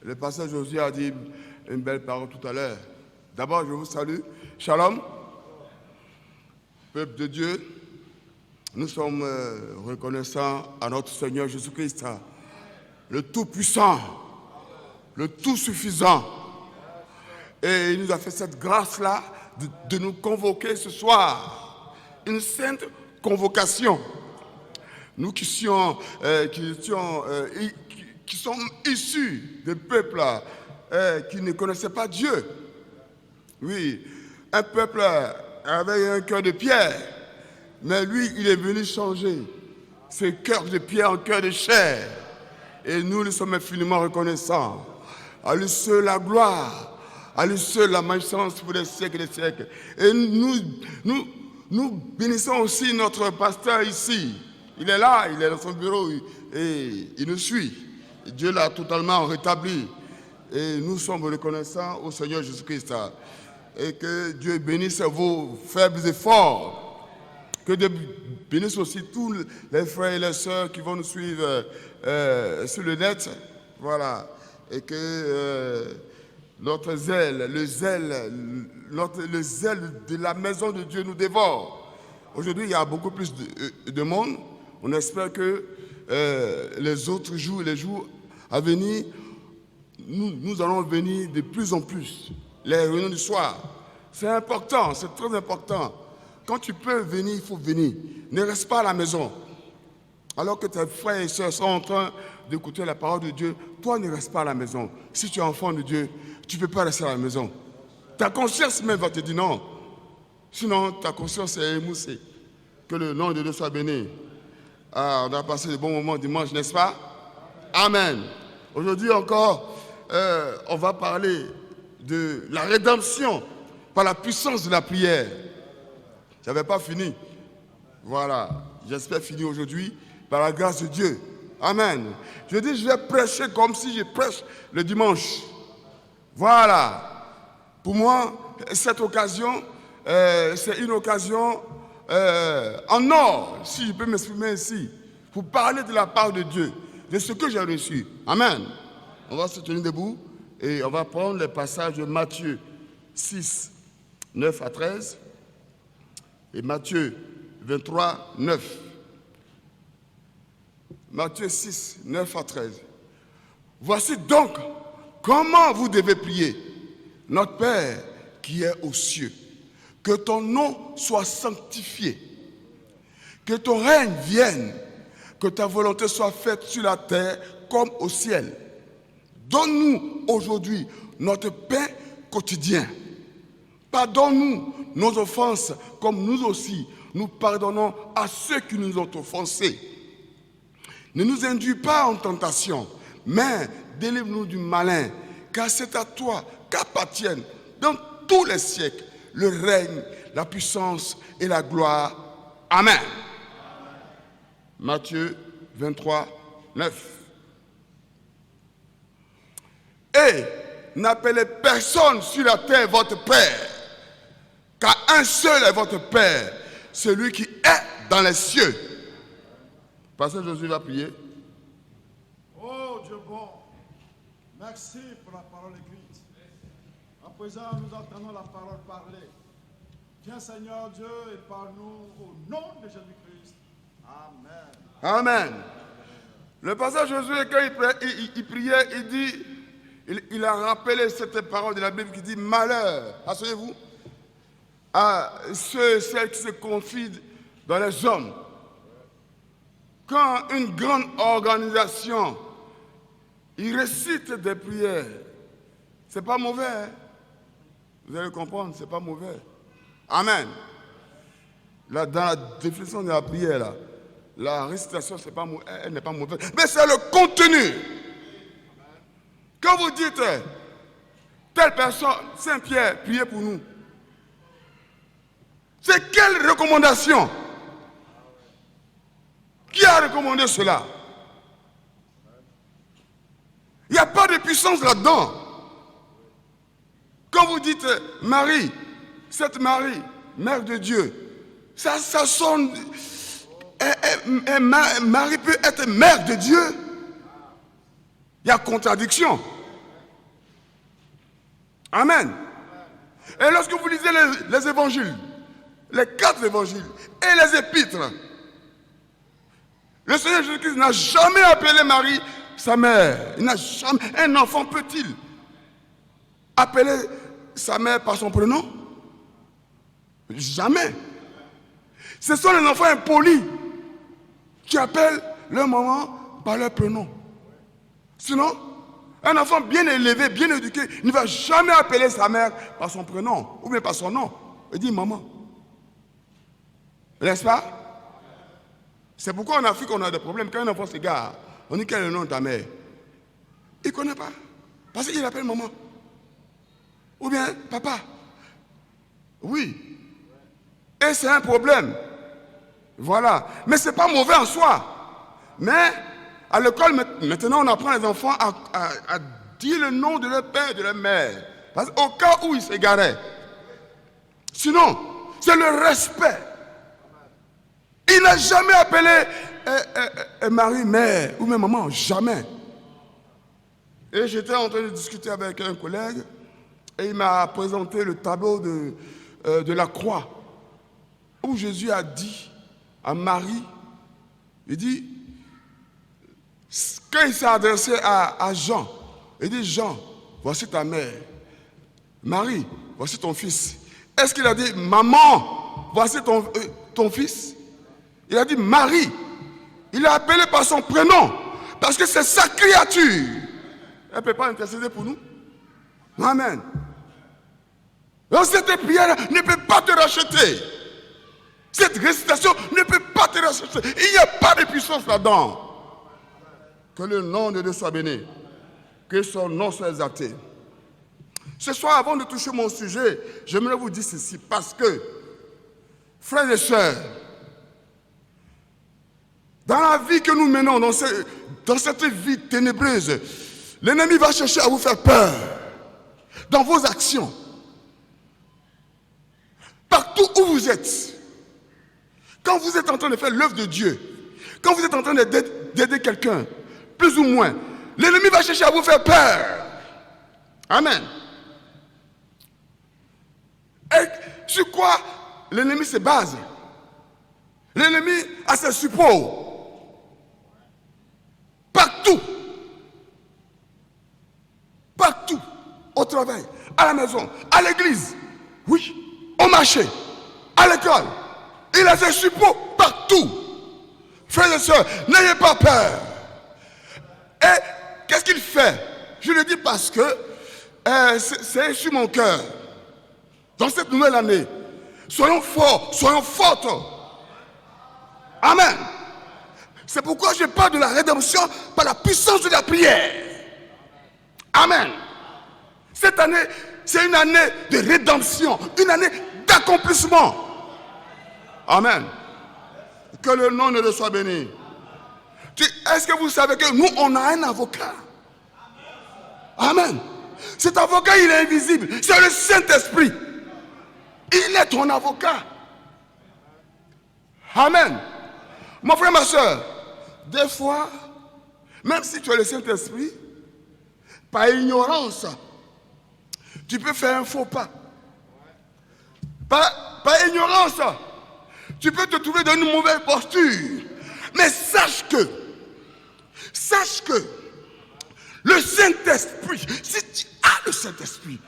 Le pasteur Josué a dit une belle parole tout à l'heure. D'abord, je vous salue. Shalom. Peuple de Dieu, nous sommes reconnaissants à notre Seigneur Jésus-Christ, le Tout-Puissant, le Tout-Suffisant. Et il nous a fait cette grâce-là de nous convoquer ce soir. Une sainte convocation. Nous qui sommes issus des peuples qui ne connaissaient pas Dieu. Oui, un peuple avec un cœur de pierre. Mais lui, il est venu changer ce cœur de pierre en cœur de chair. Et nous sommes infiniment reconnaissants. À lui seul la gloire. À lui seul la magnificence pour les siècles et des siècles. Et nous bénissons aussi notre pasteur ici. Il est là, il est dans son bureau et il nous suit. Et Dieu l'a totalement rétabli. Et nous sommes reconnaissants au Seigneur Jésus-Christ. Et que Dieu bénisse vos faibles efforts. Que Dieu bénisse aussi tous les frères et les sœurs qui vont nous suivre sur le net. Voilà. Et que notre zèle, le zèle de la maison de Dieu nous dévore. Aujourd'hui, il y a beaucoup plus de monde. On espère que les autres jours, les jours à venir, nous allons venir de plus en plus. Les réunions du soir, c'est important, c'est très important. Quand tu peux venir, il faut venir. Ne reste pas à la maison. Alors que tes frères et sœurs sont en train d'écouter la parole de Dieu, toi ne reste pas à la maison. Si tu es enfant de Dieu, tu ne peux pas rester à la maison. Ta conscience même va te dire non. Sinon, ta conscience est émoussée. Que le nom de Dieu soit béni. Ah, on a passé de bons moments dimanche, n'est-ce pas? Amen. Aujourd'hui encore, on va parler de la rédemption par la puissance de la prière. Je n'avais pas fini. Voilà. J'espère finir aujourd'hui par la grâce de Dieu. Amen. Je dis, je vais prêcher comme si je prêche le dimanche. Voilà. Pour moi, cette occasion, c'est une occasion en or, si je peux m'exprimer ainsi, pour parler de la part de Dieu, de ce que j'ai reçu. Amen. On va se tenir debout et on va prendre le passage de Matthieu 6, 9 à 13 et Matthieu 23, 9. Matthieu 6, 9 à 13. Voici donc comment vous devez prier. Notre Père qui est aux cieux, que ton nom soit sanctifié, que ton règne vienne, que ta volonté soit faite sur la terre comme au ciel. Donne-nous aujourd'hui notre pain quotidien. Pardonne-nous nos offenses comme nous aussi nous pardonnons à ceux qui nous ont offensés. Ne nous induis pas en tentation, mais délivre-nous du malin, car c'est à toi qu'appartiennent dans tous les siècles le règne, la puissance et la gloire. Amen. Matthieu 23, 9. Et n'appelez personne sur la terre votre Père, car un seul est votre Père, celui qui est dans les cieux. Pasteur Josué va prier. Oh Dieu bon, merci pour la parole écrite. À présent, nous entendons la parole parler. Viens Seigneur Dieu et parle-nous au nom de Jésus-Christ. Amen. Amen. Le pasteur Josué, quand il priait, il dit, il a rappelé cette parole de la Bible qui dit malheur, asseyez-vous, à celles qui se confient dans les hommes. Quand une grande organisation, il récite des prières, c'est pas mauvais. Hein? Vous allez comprendre, c'est pas mauvais. Amen. Là, dans la définition de la prière, là, la récitation, elle n'est pas mauvaise. Mais c'est le contenu. Quand vous dites, telle personne, Saint-Pierre, priez pour nous. C'est quelle recommandation? Qui a recommandé cela? Il n'y a pas de puissance là-dedans. Quand vous dites Marie, cette Marie, Mère de Dieu, ça sonne. Marie peut être Mère de Dieu. Il y a contradiction. Amen. Et lorsque vous lisez les évangiles, les 4 évangiles et les épîtres, le Seigneur Jésus-Christ n'a jamais appelé Marie sa mère. Il n'a jamais. Un enfant peut-il appeler sa mère par son prénom? Jamais. Ce sont les enfants impolis qui appellent leur maman par leur prénom. Sinon, un enfant bien élevé, bien éduqué, ne va jamais appeler sa mère par son prénom ou bien par son nom. Il dit maman. N'est-ce pas? C'est pourquoi en Afrique on a des problèmes. Quand un enfant s'égare, on dit quel est le nom de ta mère? Il ne connaît pas. Parce qu'il appelle maman. Ou bien papa. Oui. Et c'est un problème. Voilà. Mais ce n'est pas mauvais en soi. Mais à l'école, maintenant, on apprend les enfants à dire le nom de leur père et de leur mère. Parce qu'au cas où ils s'égaraient. Sinon, c'est le respect. Il n'a jamais appelé Marie mère ou même maman. Jamais. Et j'étais en train de discuter avec un collègue et il m'a présenté le tableau de la croix où Jésus a dit à Marie, il dit, quand il s'est adressé à Jean, il dit, Jean, voici ta mère. Marie, voici ton fils. Est-ce qu'il a dit, maman, voici ton fils? Il a dit, Marie. Il l'a appelé par son prénom, parce que c'est sa créature. Elle ne peut pas intercéder pour nous. Amen. Donc cette prière ne peut pas te racheter. Cette récitation ne peut pas te racheter. Il n'y a pas de puissance là-dedans. Que le nom de Dieu soit béni. Que son nom soit exalté. Ce soir, avant de toucher mon sujet, j'aimerais vous dire ceci. Parce que, frères et sœurs, dans la vie que nous menons, dans cette vie ténébreuse, l'ennemi va chercher à vous faire peur. Dans vos actions. Partout où vous êtes. Quand vous êtes en train de faire l'œuvre de Dieu, quand vous êtes en train d'aider quelqu'un, plus ou moins, l'ennemi va chercher à vous faire peur. Amen. Et sur quoi l'ennemi se base? L'ennemi a ses supports. Partout. Partout. Au travail, à la maison, à l'église, oui, au marché, à l'école. Il a ses supports partout. Frères et sœurs, n'ayez pas peur. Et qu'est-ce qu'il fait? Je le dis parce que c'est sur mon cœur. Dans cette nouvelle année, soyons forts, soyons fortes. Amen. C'est pourquoi je parle de la rédemption par la puissance de la prière. Amen. Cette année, c'est une année de rédemption, une année d'accomplissement. Amen. Que le nom de Dieu soit béni. Est-ce que vous savez que nous, on a un avocat? Amen. Cet avocat, il est invisible. C'est le Saint-Esprit. Il est ton avocat. Amen. Mon frère, ma soeur, des fois, même si tu as le Saint-Esprit, par ignorance, tu peux faire un faux pas. Par ignorance, tu peux te trouver dans une mauvaise posture. Mais sache que le Saint-Esprit, si tu as le Saint-Esprit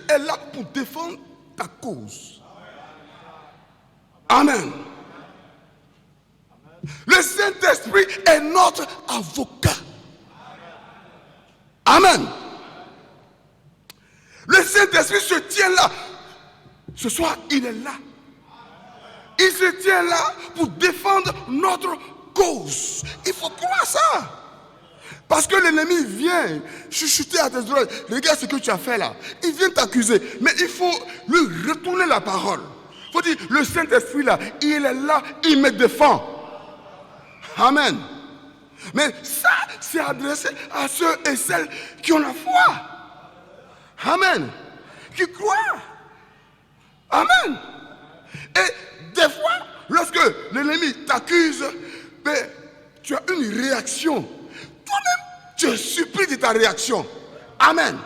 est là pour défendre ta cause. Amen. Le Saint-Esprit est notre avocat. Amen. Le Saint-Esprit se tient là. Ce soir, il est là. Il se tient là pour défendre notre cause. Il faut croire ça. Parce que l'ennemi vient chuchoter à tes oreilles. Regarde ce que tu as fait là. Il vient t'accuser. Mais il faut lui retourner la parole. Il faut dire, le Saint-Esprit là, il est là, il me défend. Amen. Mais ça, c'est adressé à ceux et celles qui ont la foi. Amen. Qui croient. Amen. Et des fois, lorsque l'ennemi t'accuse, ben, tu as une réaction. Toi-même, tu es surpris de ta réaction. Amen.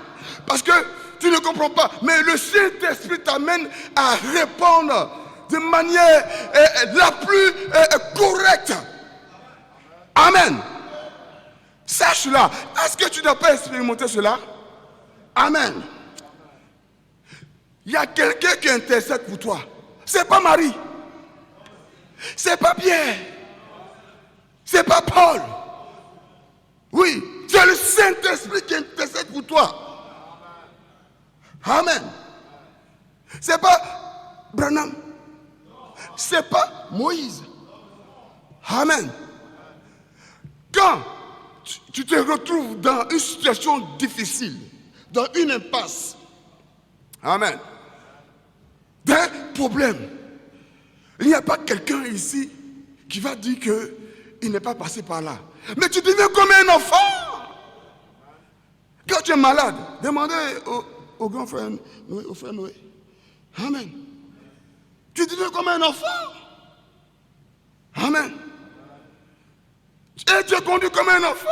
Parce que tu ne comprends pas. Mais le Saint-Esprit t'amène à répondre de manière la plus correcte. Amen. Sache cela. Est-ce que tu n'as pas expérimenté cela? Amen. Il y a quelqu'un qui intercède pour toi. C'est pas Marie. C'est pas Pierre. C'est pas Paul. Oui, c'est le Saint-Esprit qui intercède pour toi. Amen. C'est pas Branham. C'est pas Moïse. Amen. Quand tu te retrouves dans une situation difficile, dans une impasse, amen, d'un problème, il n'y a pas quelqu'un ici qui va dire qu'il n'est pas passé par là. Mais tu deviens comme un enfant. Quand tu es malade, demandez au grand frère Noé, au frère Noé. Amen. Tu deviens comme un enfant. Amen. Et tu es conduit comme un enfant.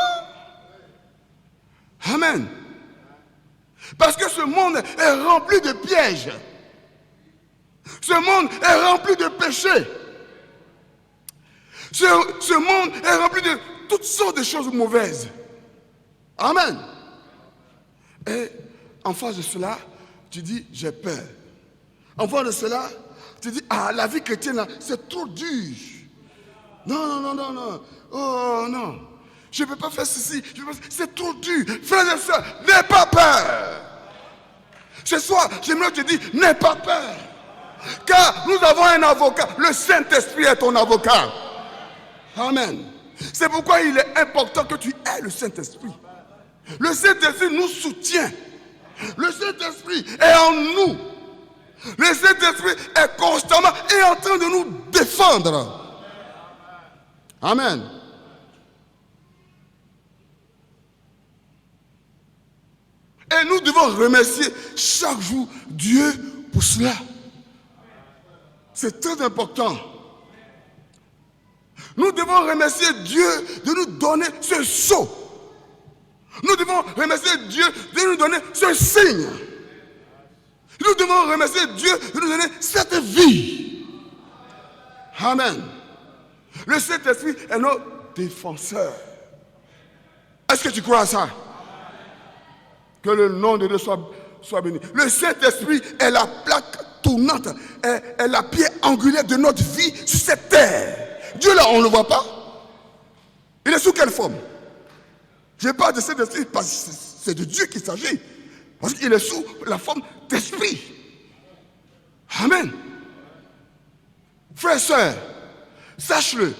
Amen. Parce que ce monde est rempli de pièges. Ce monde est rempli de péchés. Ce monde est rempli de toutes sortes de choses mauvaises. Amen. Et en face de cela, tu dis, j'ai peur. En face de cela, tu dis, ah, la vie chrétienne, là, c'est trop dur. Non. Oh non. Je ne peux pas faire ceci. C'est trop dur. Frères et sœurs, n'aie pas peur. Ce soir, j'aimerais te dire, n'aie pas peur. Car nous avons un avocat. Le Saint-Esprit est ton avocat. Amen. C'est pourquoi il est important que tu aies le Saint-Esprit. Le Saint-Esprit nous soutient. Le Saint-Esprit est en nous. Le Saint-Esprit est constamment en train de nous défendre. Amen. Et nous devons remercier chaque jour Dieu pour cela. C'est très important. Nous devons remercier Dieu de nous donner ce sceau. Nous devons remercier Dieu de nous donner ce signe. Nous devons remercier Dieu de nous donner cette vie. Amen. Le Saint-Esprit est notre défenseur. Est-ce que tu crois à ça? Que le nom de Dieu soit béni. Le Saint-Esprit est la plaque tournante, est la pierre angulaire de notre vie sur cette terre. Dieu là, on ne le voit pas. Il est sous quelle forme? Je parle de Saint-Esprit parce que c'est de Dieu qu'il s'agit. Parce qu'il est sous la forme d'esprit. Amen. Frères et sœurs, sache-le,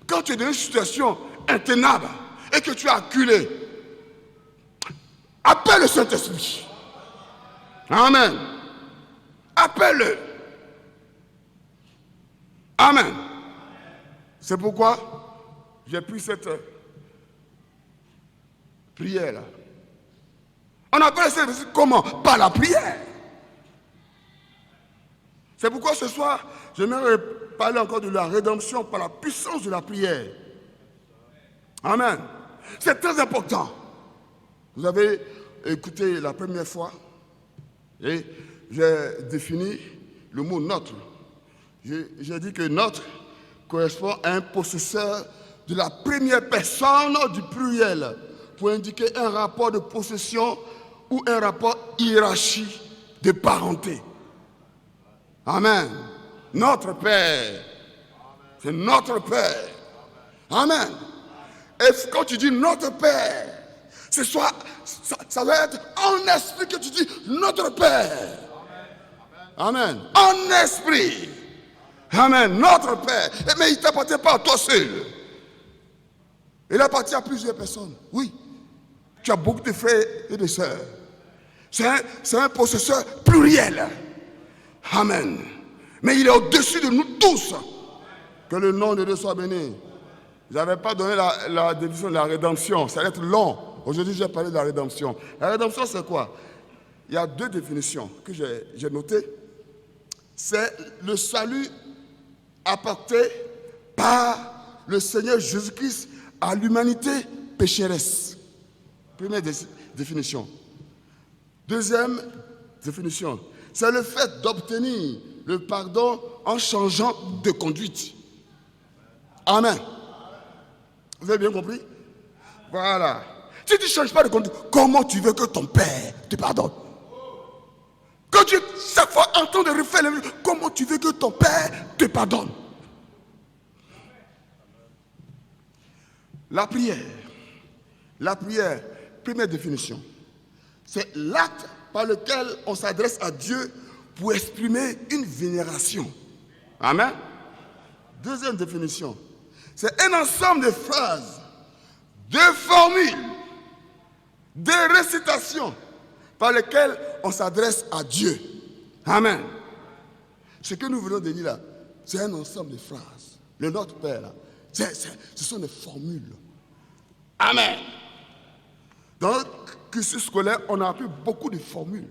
quand tu es dans une situation intenable et que tu es acculé, appelle le Saint-Esprit. Amen. Appelle-le. Amen. C'est pourquoi j'ai pris cette prière-là. On appelle ça comment? Par la prière. C'est pourquoi ce soir, j'aimerais parler encore de la rédemption par la puissance de la prière. Amen. C'est très important. Vous avez écouté la première fois et j'ai défini le mot notre. J'ai dit que notre correspond à un possesseur de la première personne du pluriel pour indiquer un rapport de possession ou un rapport hiérarchie de parenté. Amen. Notre Père. C'est notre Père. Amen. Et quand tu dis notre Père, c'est soit, ça va être en esprit que tu dis notre Père. Amen. En esprit. Amen. Notre Père. Mais il ne t'appartient pas à toi seul. Il appartient à plusieurs personnes. Oui. Tu as beaucoup de frères et de sœurs. C'est un possesseur pluriel. Amen. Mais il est au-dessus de nous tous. Que le nom de Dieu soit béni. Je n'avais pas donné la définition de la rédemption. Ça va être long. Aujourd'hui, j'ai parlé de la rédemption. La rédemption, c'est quoi? Il y a deux définitions que j'ai notées. C'est le salut apporté par le Seigneur Jésus-Christ à l'humanité pécheresse. Première définition. Deuxième définition, c'est le fait d'obtenir le pardon en changeant de conduite. Amen. Vous avez bien compris? Voilà. Si tu ne changes pas de conduite, comment tu veux que ton Père te pardonne? Quand tu chaque fois en train de refaire le comment tu veux que ton Père te pardonne? La prière, première définition, c'est l'acte par lequel on s'adresse à Dieu pour exprimer une vénération. Amen. Deuxième définition, c'est un ensemble de phrases, de formules, de récitations par lesquelles on s'adresse à Dieu. Amen. Ce que nous venons de dire là, c'est un ensemble de phrases. Le Notre Père, là, ce sont des formules. Amen. Dans notre cursus scolaire, on a appris beaucoup de formules.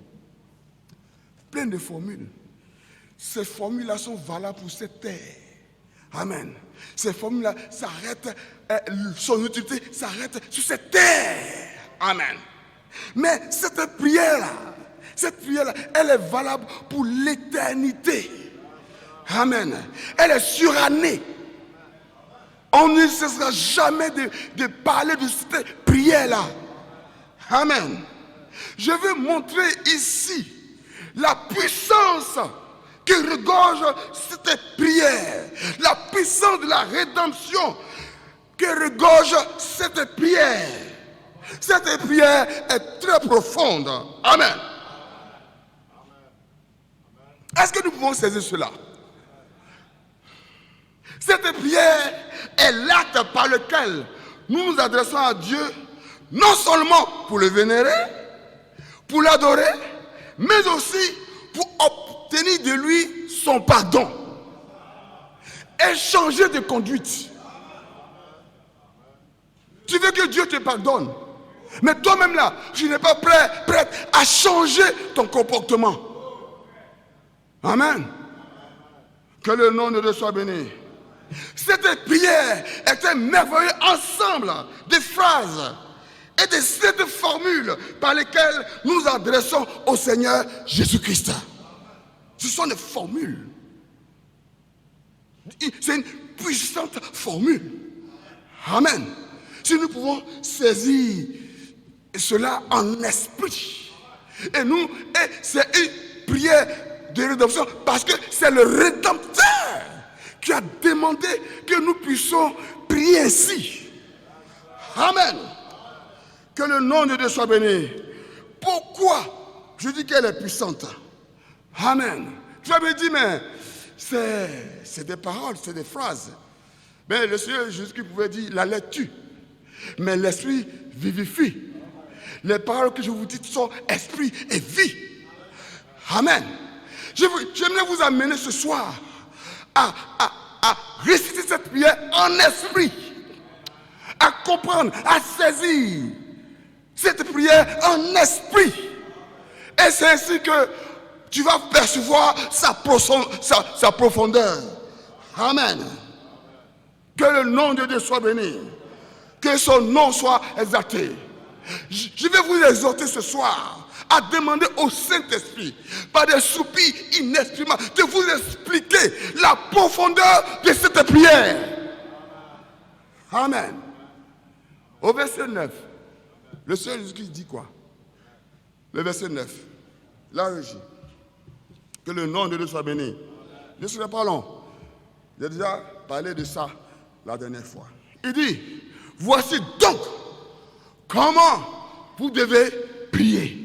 Plein de formules. Ces formules-là sont valables pour cette terre. Amen. Ces formules-là s'arrêtent, son utilité s'arrête sur cette terre. Amen. Mais cette prière-là, elle est valable pour l'éternité. Amen. Elle est surannée. On ne cessera jamais de parler de cette prière-là. Amen. Je veux montrer ici la puissance que regorge cette prière. La puissance de la rédemption que regorge cette prière. Cette prière est très profonde. Amen. Est-ce que nous pouvons saisir cela? Cette prière est l'acte par lequel nous nous adressons à Dieu, non seulement pour le vénérer, pour l'adorer, mais aussi pour obtenir de lui son pardon et changer de conduite. Tu veux que Dieu te pardonne, mais toi-même là, tu n'es pas prête à changer ton comportement. Amen. Que le nom de Dieu soit béni. Cette prière est un merveilleux ensemble de phrases et de cette formule par lesquelles nous adressons au Seigneur Jésus-Christ. Ce sont des formules. C'est une puissante formule. Amen. Si nous pouvons saisir cela en esprit. Et c'est une prière de rédemption parce que c'est le Rédempteur qui a demandé que nous puissions prier ainsi. Amen. Que le nom de Dieu soit béni. Pourquoi je dis qu'elle est puissante? Amen. Tu avais dit, mais c'est des paroles, c'est des phrases. Mais le Seigneur Jésus qui pouvait dire, la lettre tue, mais l'esprit vivifie. Les paroles que je vous dis sont esprit et vie. Amen. J'aimerais vous amener ce soir à réciter cette prière en esprit, à comprendre, à saisir cette prière en esprit. Et c'est ainsi que tu vas percevoir sa profondeur. Amen. Que le nom de Dieu soit béni. Que son nom soit exalté. Je vais vous exhorter ce soir à demander au Saint-Esprit, par des soupirs inexprimables, de vous expliquer la profondeur de cette prière. Amen. Au verset 9, le Seigneur Jésus-Christ dit quoi? Le verset 9, la régie. Que le nom de Dieu soit béni. Ne serait pas long. J'ai déjà parlé de ça la dernière fois. Il dit, voici donc comment vous devez prier.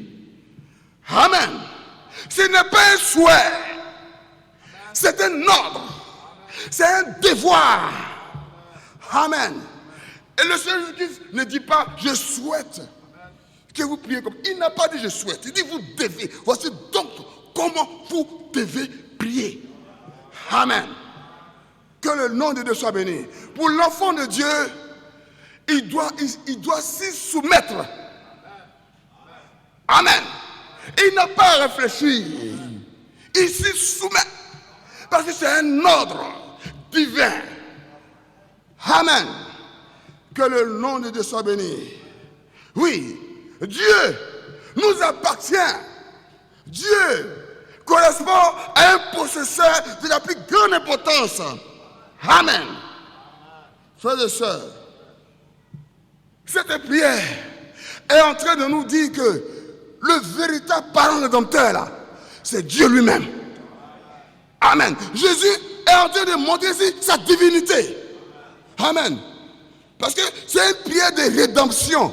Amen. Ce n'est pas un souhait. C'est un ordre. C'est un devoir. Amen. Et le Seigneur Jésus ne dit pas, je souhaite que vous priez comme. Il n'a pas dit je souhaite. Il dit vous devez. Voici donc comment vous devez prier. Amen. Que le nom de Dieu soit béni. Pour l'enfant de Dieu, il doit s'y soumettre. Amen. Il n'a pas à réfléchir. Il s'y soumet. Parce que c'est un ordre divin. Amen. Que le nom de Dieu soit béni. Oui, Dieu nous appartient. Dieu correspond à un possesseur de la plus grande importance. Amen. Frères et sœurs, cette prière est en train de nous dire que le véritable parent rédempteur, là, c'est Dieu lui-même. Amen. Jésus est en train de montrer ici sa divinité. Amen. Parce que c'est une prière de rédemption.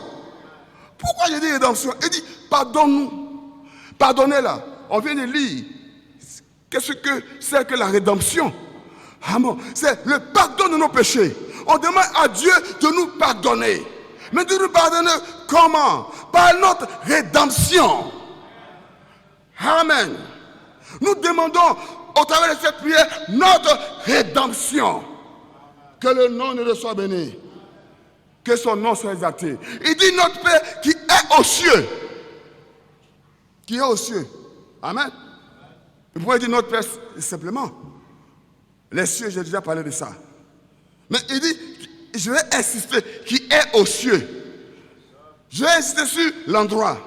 Pourquoi je dis rédemption? Il dit, pardonne-nous. Pardonnez-la. On vient de lire. Qu'est-ce que c'est que la rédemption? Amen. C'est le pardon de nos péchés. On demande à Dieu de nous pardonner. Mais de nous pardonner comment? Par notre rédemption. Amen. Nous demandons au travers de cette prière notre rédemption. Que le nom de Dieu soit béni. Que son nom soit exalté. Il dit notre Père qui est aux cieux. Qui est aux cieux. Amen. Vous pouvez dire notre Père simplement. Les cieux, j'ai déjà parlé de ça. Mais il dit, je vais insister, qui est aux cieux. Je vais insister sur l'endroit.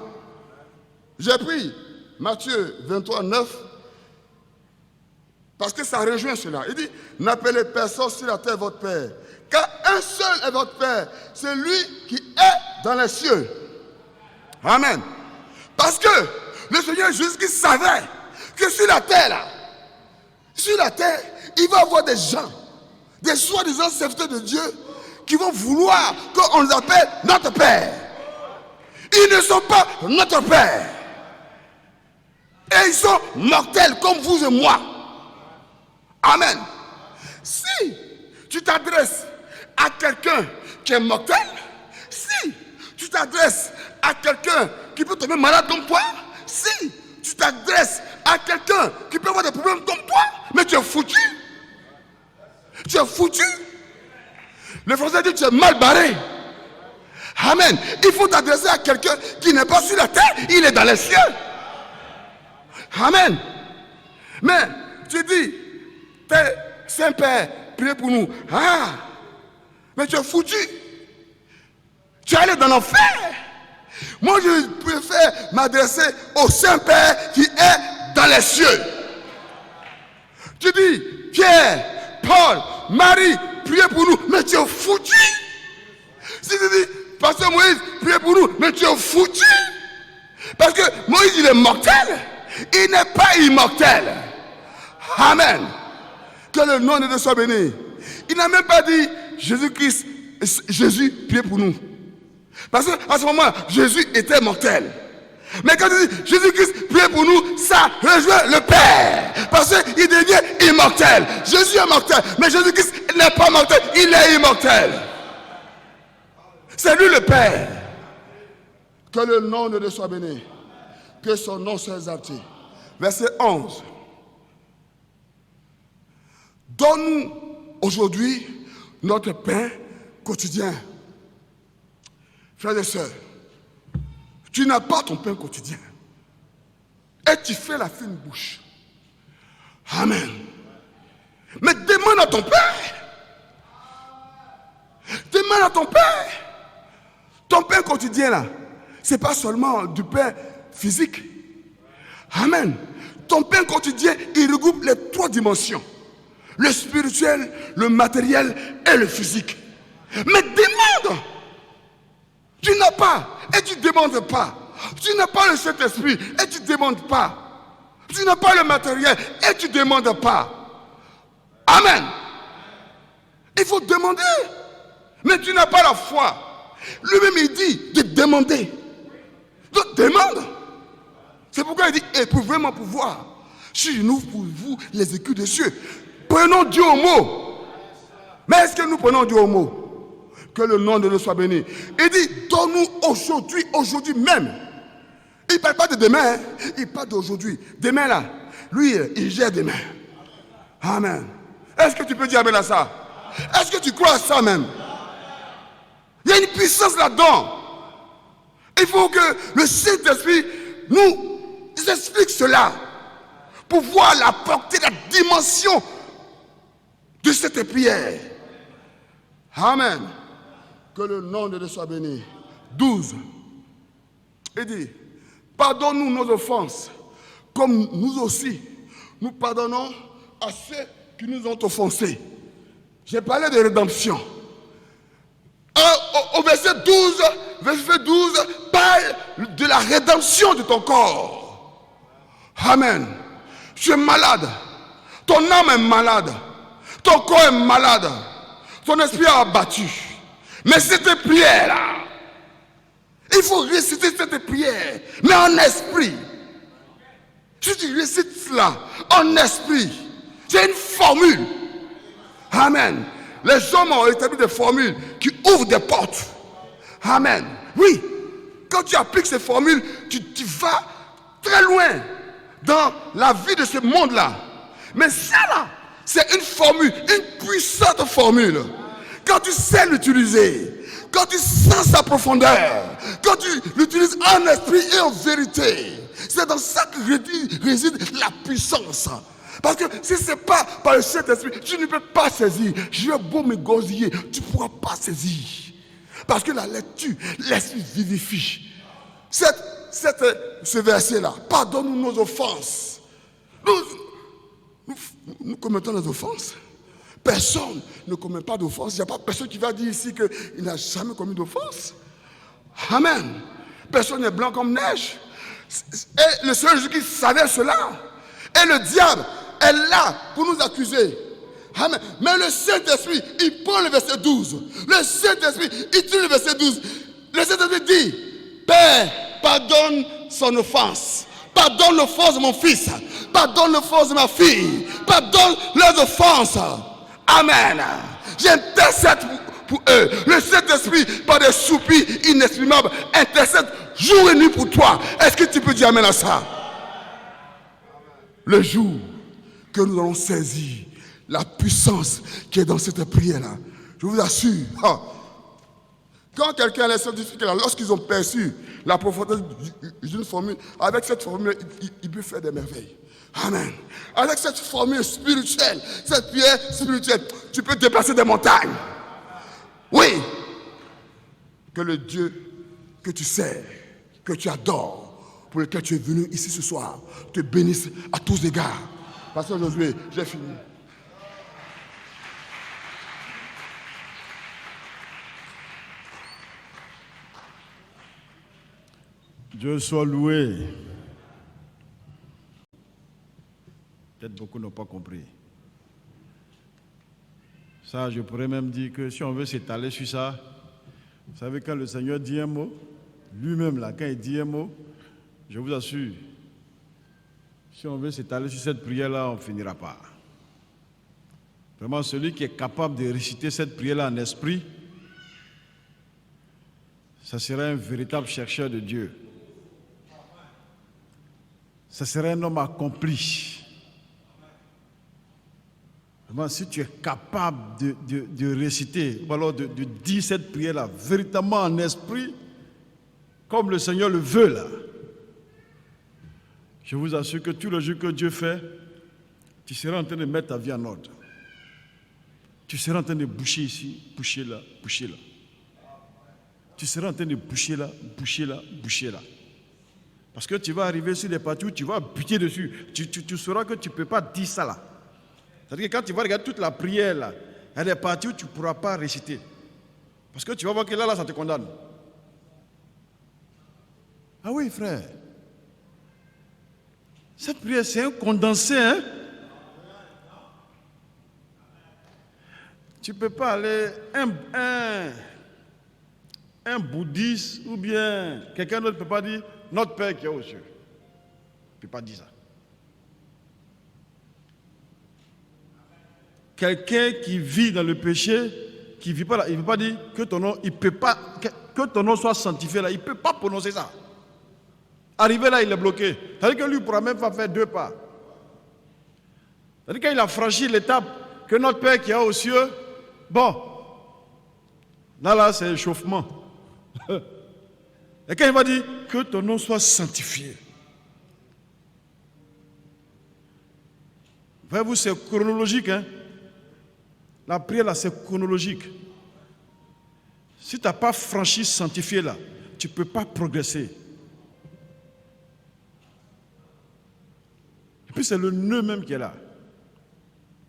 J'ai pris Matthieu 23, 9. Parce que ça rejoint cela. Il dit, n'appelez personne sur la terre votre Père. Car un seul est votre Père. C'est lui qui est dans les cieux. Amen. Parce que le Seigneur Jésus-Christ savait que sur la terre, là, sur la terre, il va y avoir des gens, des soi-disant serviteurs de Dieu, qui vont vouloir qu'on les appelle notre Père. Ils ne sont pas notre Père. Et ils sont mortels comme vous et moi. Amen. Si tu t'adresses à quelqu'un qui est mortel, si tu t'adresses à quelqu'un qui peut tomber malade comme toi, si tu t'adresses à quelqu'un qui peut avoir des problèmes comme toi, mais tu es foutu. Tu es foutu. Le français dit tu es mal barré. Amen. Il faut t'adresser à quelqu'un qui n'est pas sur la terre, il est dans les cieux. Amen. Mais tu dis, Saint-Père, priez pour nous. Ah, mais tu es foutu. Tu es allé dans l'enfer. Moi, je préfère m'adresser au Saint-Père qui est dans les cieux. Tu dis, Pierre, Paul, Marie, priez pour nous, mais tu es foutu. Si tu dis, Pasteur Moïse, priez pour nous, mais tu es foutu. Parce que Moïse, il est mortel. Il n'est pas immortel. Amen. Que le nom de Dieu soit béni. Il n'a même pas dit Jésus-Christ, Jésus, priez pour nous. Parce qu'à ce moment, Jésus était mortel. Mais quand il dit Jésus-Christ, priez pour nous, ça rejoint le Père. Parce qu'il devient immortel. Jésus est mortel, mais Jésus-Christ n'est pas mortel, il est immortel. C'est lui le Père. Que le nom de Dieu soit béni. Que son nom soit exalté. Verset 11. Donne-nous aujourd'hui notre pain quotidien. Frères et sœurs, tu n'as pas ton pain quotidien. Et tu fais la fine bouche. Amen. Mais demande à ton Père. Demande à ton Père. Ton pain quotidien là, c'est pas seulement du pain physique. Amen. Ton pain quotidien, il regroupe les trois dimensions. Le spirituel, le matériel et le physique. Mais demande. Tu n'as pas et tu ne demandes pas. Tu n'as pas le Saint-Esprit et tu ne demandes pas. Tu n'as pas le matériel et tu ne demandes pas. Amen. Il faut demander. Mais tu n'as pas la foi. Lui-même il dit de demander. Donc demande. C'est pourquoi il dit éprouvez mon pouvoir. Si je n'ouvre pour vous les écus des cieux. Prenons Dieu au mot. Mais est-ce que nous prenons Dieu au mot? Que le nom de Dieu soit béni. Il dit, donne-nous aujourd'hui même. Il ne parle pas de demain, hein? Il parle d'aujourd'hui. Demain là, lui, il gère demain. Amen. Est-ce que tu peux dire amen à ça? Est-ce que tu crois à ça même? Il y a une puissance là-dedans. Il faut que le Saint-Esprit nous explique cela. Pour voir la portée, la dimension de cette prière. Amen. Que le nom de Dieu soit béni. 12. Il dit, Pardonne-nous nos offenses, comme nous aussi, nous pardonnons à ceux qui nous ont offensés. J'ai parlé de rédemption. Au verset 12 parle de la rédemption de ton corps. Amen. Tu es malade. Ton âme est malade. Ton corps est malade. Ton esprit est abattu. Mais cette prière-là, il faut réciter cette prière, mais en esprit. Si tu récites cela en esprit, c'est une formule. Amen. Les hommes ont établi des formules qui ouvrent des portes. Amen. Oui. Quand tu appliques ces formules, tu vas très loin dans la vie de ce monde-là. Mais ça là, c'est une formule, une puissante formule. Quand tu sais l'utiliser, quand tu sens sa profondeur, quand tu l'utilises en esprit et en vérité, c'est dans ça que réside la puissance. Parce que si ce n'est pas par le Saint-Esprit, tu ne peux pas saisir. Je vais beau me gosiller, tu ne pourras pas saisir. Parce que la lecture, l'esprit vivifie. Ce verset-là, pardonne-nous nos offenses. Nous commettons des offenses. Personne ne commet pas d'offense. Il n'y a pas personne qui va dire ici qu'il n'a jamais commis d'offense. Amen. Personne n'est blanc comme neige. Et le Seigneur Jésus qui savait cela. Et le diable est là pour nous accuser. Amen. Mais le Saint-Esprit, il prend le verset 12. Le Saint-Esprit, il tue le verset 12. Le Saint-Esprit dit, Père, pardonne son offense. Pardonne l'offense de mon fils. Pardonne l'offense de ma fille. Pardonne leurs offenses. Amen. J'intercède pour eux. Le Saint-Esprit, par des soupirs inexprimables, intercède jour et nuit pour toi. Est-ce que tu peux dire amen à ça? Le jour que nous allons saisir la puissance qui est dans cette prière-là, je vous assure, quand quelqu'un les scientifiques, lorsqu'ils ont perçu la profondeur d'une formule, avec cette formule, il peut faire des merveilles. Amen. Avec cette formule spirituelle, cette prière spirituelle, tu peux déplacer des montagnes. Oui. Que le Dieu que tu sers, que tu adores, pour lequel tu es venu ici ce soir, te bénisse à tous égards. Pasteur Josué, j'ai fini. Dieu soit loué. Peut-être beaucoup n'ont pas compris. Ça, je pourrais même dire que si on veut s'étaler sur ça, vous savez, quand le Seigneur dit un mot, lui-même là, quand il dit un mot, je vous assure, si on veut s'étaler sur cette prière-là, on ne finira pas. Vraiment, celui qui est capable de réciter cette prière-là en esprit, ça serait un véritable chercheur de Dieu. Ça serait un homme accompli. Vraiment, si tu es capable de réciter, ou alors de dire cette prière-là, véritablement en esprit, comme le Seigneur le veut là, je vous assure que tout le jour que Dieu fait, tu seras en train de mettre ta vie en ordre. Tu seras en train de boucher ici, boucher là, boucher là. Tu seras en train de boucher là, boucher là, boucher là. Parce que tu vas arriver sur des parties où tu vas buter dessus. Tu sauras que tu ne peux pas dire ça là. C'est-à-dire que quand tu vas regarder toute la prière là, il y a des parties où tu ne pourras pas réciter. Parce que tu vas voir que là, ça te condamne. Ah oui, frère. Cette prière, c'est un condensé, hein? Tu ne peux pas aller, un bouddhiste ou bien quelqu'un d'autre ne peut pas dire notre Père qui est aux cieux. Il ne peut pas dire ça. Quelqu'un qui vit dans le péché, qui vit pas là, il ne peut pas dire que ton nom, il peut pas, que ton nom soit sanctifié là, il ne peut pas prononcer ça. Arrivé là, il est bloqué. C'est-à-dire que lui ne pourra même pas faire 2 pas. C'est-à-dire qu'il a franchi l'étape que notre Père qui est aux cieux, bon, là, c'est échauffement. Et quand il va dire que ton nom soit sanctifié. Voyez-vous, c'est chronologique, hein? La prière là, c'est chronologique. Si tu n'as pas franchi sanctifié là, tu ne peux pas progresser. puis c'est le nœud même qui est là.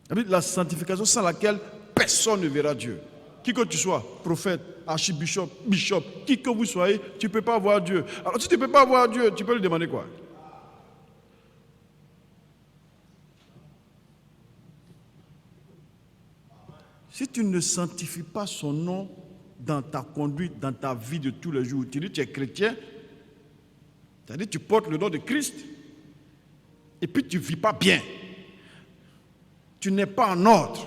La sanctification sans laquelle personne ne verra Dieu. Qui que tu sois, prophète, archibishop, bishop, qui que vous soyez, tu ne peux pas voir Dieu. Alors si tu ne peux pas voir Dieu, tu peux lui demander quoi? Si tu ne sanctifies pas son nom dans ta conduite, dans ta vie de tous les jours, tu dis que tu es chrétien, c'est-à-dire que tu portes le nom de Christ, et puis tu ne vis pas bien. Tu n'es pas en ordre.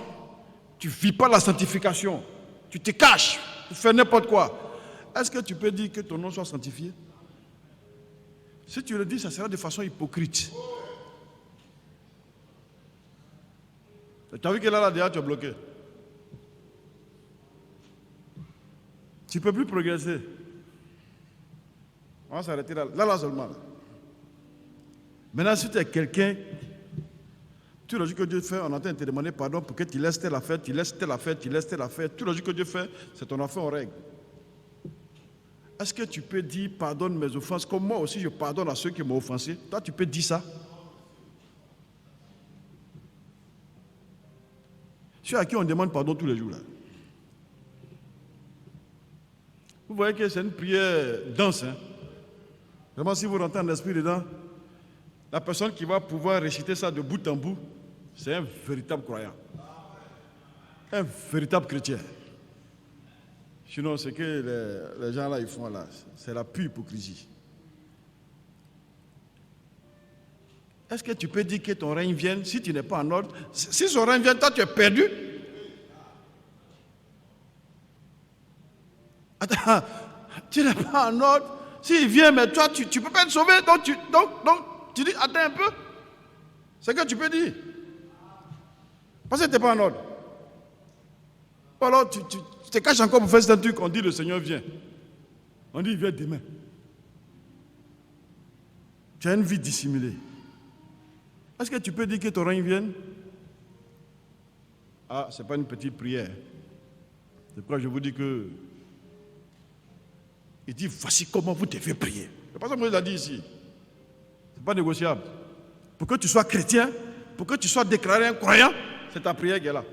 Tu ne vis pas la sanctification. Tu te caches. Tu fais n'importe quoi. Est-ce que tu peux dire que ton nom soit sanctifié? Si tu le dis, ça sera de façon hypocrite. Tu as vu que là, déjà, tu es bloqué. Tu ne peux plus progresser. On va s'arrêter là. Là seulement. Maintenant, si tu es quelqu'un, tout le jour que Dieu fait, on entend te demander pardon pour que tu laisses telle affaire, tu laisses telle affaire, tu laisses telle affaire. Tout le jour que Dieu fait, c'est ton affaire en règle. Est-ce que tu peux dire pardonne mes offenses comme moi aussi je pardonne à ceux qui m'ont offensé? Toi, tu peux dire ça? Ceux à qui on demande pardon tous les jours là. Vous voyez que c'est une prière dense. Hein? Vraiment, si vous rentrez en esprit dedans, la personne qui va pouvoir réciter ça de bout en bout, c'est un véritable croyant. Un véritable chrétien. Sinon, ce que les gens là, ils font là, c'est la pure hypocrisie. Est-ce que tu peux dire que ton règne vienne si tu n'es pas en ordre? Si son règne vient, toi tu es perdu. Attends, tu n'es pas en ordre. S'il vient, mais toi, tu ne peux pas être sauvé. Donc, tu dis, attends un peu. C'est ce que tu peux dire. Parce que tu n'es pas en ordre. Ou alors, tu te caches encore pour faire un truc. On dit, le Seigneur vient. On dit, il vient demain. Tu as une vie dissimulée. Est-ce que tu peux dire que ton règne vienne? Ah, ce n'est pas une petite prière. C'est pourquoi je vous dis que il dit, voici comment vous devez prier. Le pasteur Moïse l'a dit ici. Ce n'est pas négociable. Pour que tu sois chrétien, pour que tu sois déclaré un croyant, c'est ta prière qui est là.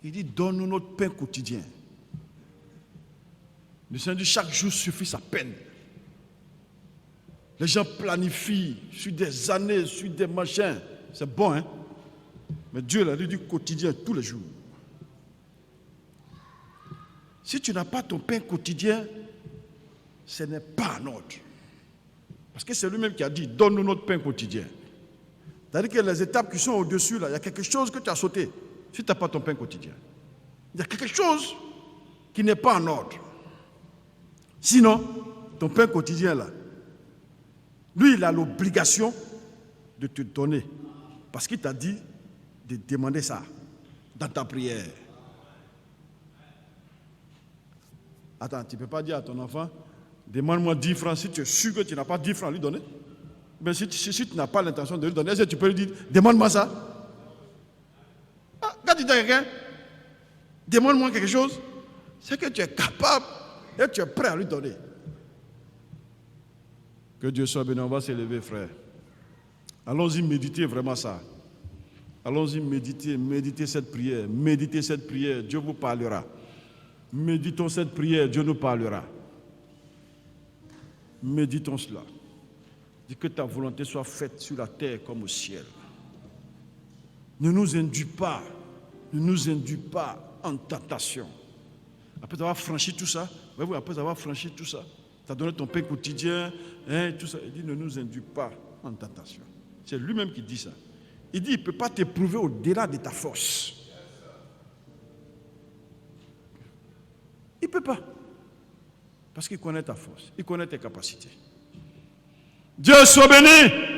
Il dit, donne-nous notre pain quotidien. Le Seigneur dit, chaque jour suffit sa peine. Les gens planifient sur des années, sur des machins. C'est bon, hein? Mais Dieu l'a dit quotidien, tous les jours. Si tu n'as pas ton pain quotidien, ce n'est pas en ordre. Parce que c'est lui-même qui a dit, donne-nous notre pain quotidien. C'est-à-dire que les étapes qui sont au-dessus, là, il y a quelque chose que tu as sauté, si tu n'as pas ton pain quotidien. Il y a quelque chose qui n'est pas en ordre. Sinon, ton pain quotidien, là, lui, il a l'obligation de te donner. Parce qu'il t'a dit de demander ça dans ta prière. Attends, tu ne peux pas dire à ton enfant, demande-moi 10 francs si tu es sûr que tu n'as pas 10 francs à lui donner. Mais si tu n'as pas l'intention de lui donner, est-ce que tu peux lui dire, demande-moi ça? Ah, quand tu dis à quelqu'un, demande-moi quelque chose, c'est que tu es capable et tu es prêt à lui donner. Que Dieu soit béni, on va s'élever, frère. Allons-y méditer vraiment ça. Allons-y méditer cette prière. Méditez cette prière, Dieu vous parlera. Méditons cette prière, Dieu nous parlera. Méditons cela. Dis que ta volonté soit faite sur la terre comme au ciel. Ne nous induis pas en tentation. Après avoir franchi tout ça, après avoir franchi tout ça, tu as donné ton pain quotidien, tout ça. Il dit, ne nous induis pas en tentation. C'est lui-même qui dit ça. Il dit, il ne peut pas t'éprouver au-delà de ta force. Il ne peut pas. Parce qu'il connaît ta force, il connaît tes capacités. Dieu soit béni.